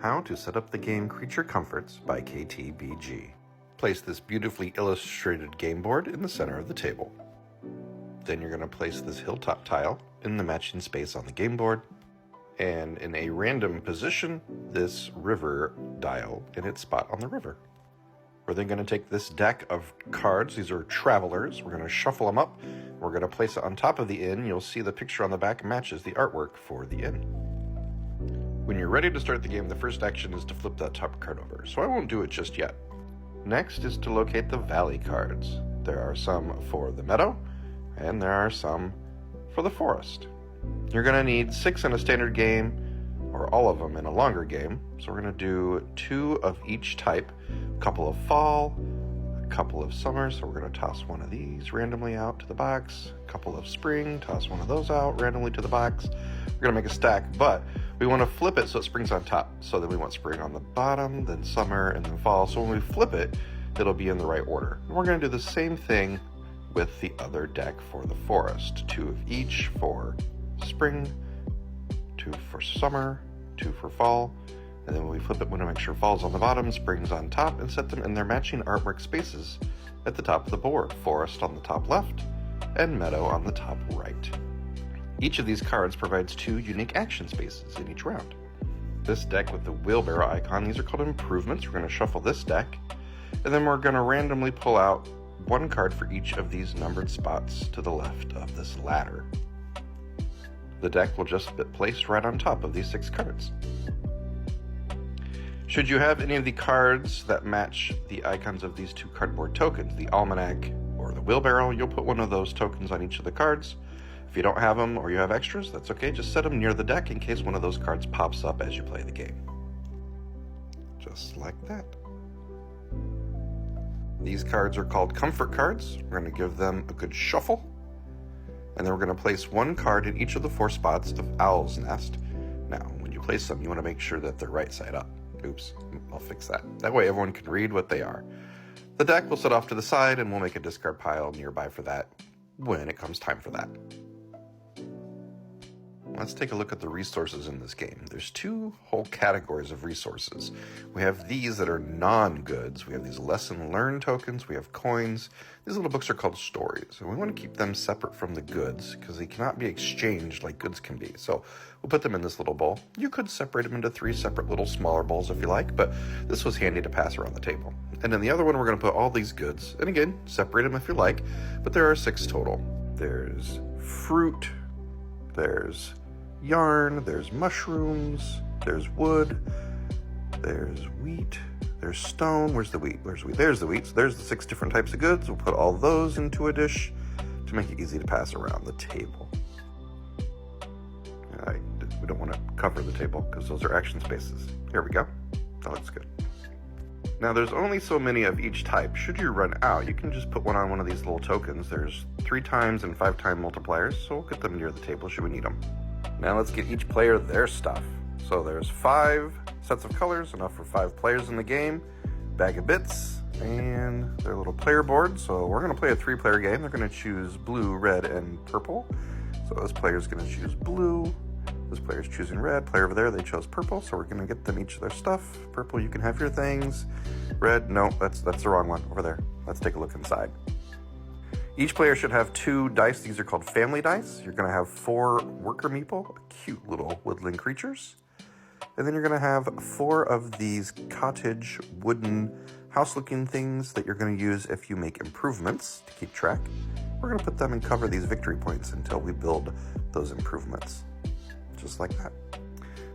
How to set up the game Creature Comforts by KTBG. Place this beautifully illustrated game board in the center of the table. Then you're going to place this hilltop tile in the matching space on the game board, and in a random position, this river dial in its spot on the river. We're then going to take this deck of cards, these are travelers, we're going to shuffle them up, we're going to place it on top of the inn. You'll see the picture on the back matches the artwork for the inn. When you're ready to start the game, the first action is to flip that top card over, so I won't do it just yet. Next is to locate the valley cards. There are some for the meadow, and there are some for the forest. You're going to need 6 in a standard game, or all of them in a longer game, so we're going to do 2 of each type, a couple of fall, a couple of summer, so we're going to toss one of these randomly out to the box, a couple of spring, toss one of those out randomly to the box. We're going to make a stack, but we want to flip it so it spring's on top. So then we want spring on the bottom, then summer, and then fall. So when we flip it, it'll be in the right order. And we're going to do the same thing with the other deck for the forest. 2 of each for spring, 2 for summer, 2 for fall. And then when we flip it, we want to make sure fall's on the bottom, spring's on top, and set them in their matching artwork spaces at the top of the board. Forest on the top left, and meadow on the top right. Each of these cards provides 2 unique action spaces in each round. This deck with the wheelbarrow icon, these are called improvements. We're going to shuffle this deck, and then we're going to randomly pull out 1 card for each of these numbered spots to the left of this ladder. The deck will just be placed right on top of these 6 cards. Should you have any of the cards that match the icons of these 2 cardboard tokens, the almanac or the wheelbarrow, you'll put one of those tokens on each of the cards. If you don't have them or you have extras, that's okay. Just set them near the deck in case one of those cards pops up as you play the game. Just like that. These cards are called comfort cards. We're going to give them a good shuffle. And then we're going to place 1 card in each of the 4 spots of Owl's Nest. Now, when you place them, you want to make sure that they're right side up. Oops, I'll fix that. That way everyone can read what they are. The deck will set off to the side and we'll make a discard pile nearby for that when it comes time for that. Let's take a look at the resources in this game. There's 2 whole categories of resources. We have these that are non-goods. We have these lesson learned tokens. We have coins. These little books are called stories. And we want to keep them separate from the goods because they cannot be exchanged like goods can be. So we'll put them in this little bowl. You could separate them into 3 separate little smaller bowls if you like, but this was handy to pass around the table. And in the other one, we're going to put all these goods. And again, separate them if you like, but there are 6 total. There's fruit. There's yarn, there's mushrooms, there's wood, there's wheat, there's stone. Where's the wheat? Where's the wheat? There's the wheat. So there's the 6 different types of goods. We'll put all those into a dish to make it easy to pass around the table. We don't want to cover the table because those are action spaces. Here we go. That looks good. Now there's only so many of each type. Should you run out, you can just put one on one of these little tokens. There's 3 times and 5 time multipliers, so we'll get them near the table should we need them. Now let's get each player their stuff. So there's 5 sets of colors, enough for 5 players in the game, bag of bits, and their little player board. So we're going to play a 3-player game. They're going to choose blue, red, and purple. So this player's going to choose blue. This player's choosing red. Player over there, they chose purple. So we're going to get them each their stuff. Purple, you can have your things. Red, no, that's the wrong one over there. Let's take a look inside. Each player should have 2 dice. These are called family dice. You're going to have 4 worker meeple, cute little woodland creatures. And then you're going to have 4 of these cottage wooden house-looking things that you're going to use if you make improvements to keep track. We're going to put them and cover these victory points until we build those improvements. Just like that.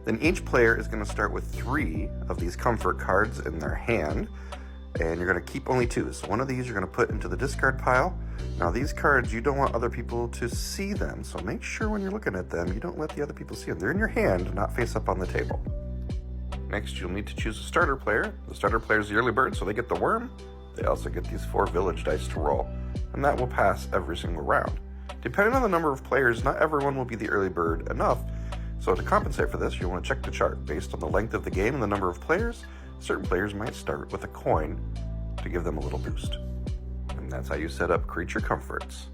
Then each player is going to start with 3 of these comfort cards in their hand. And you're going to keep only 2. So one of these you're going to put into the discard pile. Now these cards, you don't want other people to see them. So make sure when you're looking at them, you don't let the other people see them. They're in your hand, not face up on the table. Next, you'll need to choose a starter player. The starter player is the early bird, so they get the worm. They also get these 4 village dice to roll. And that will pass every single round. Depending on the number of players, not everyone will be the early bird enough. So to compensate for this, you'll want to check the chart. Based on the length of the game and the number of players, certain players might start with a coin to give them a little boost. And that's how you set up Creature Comforts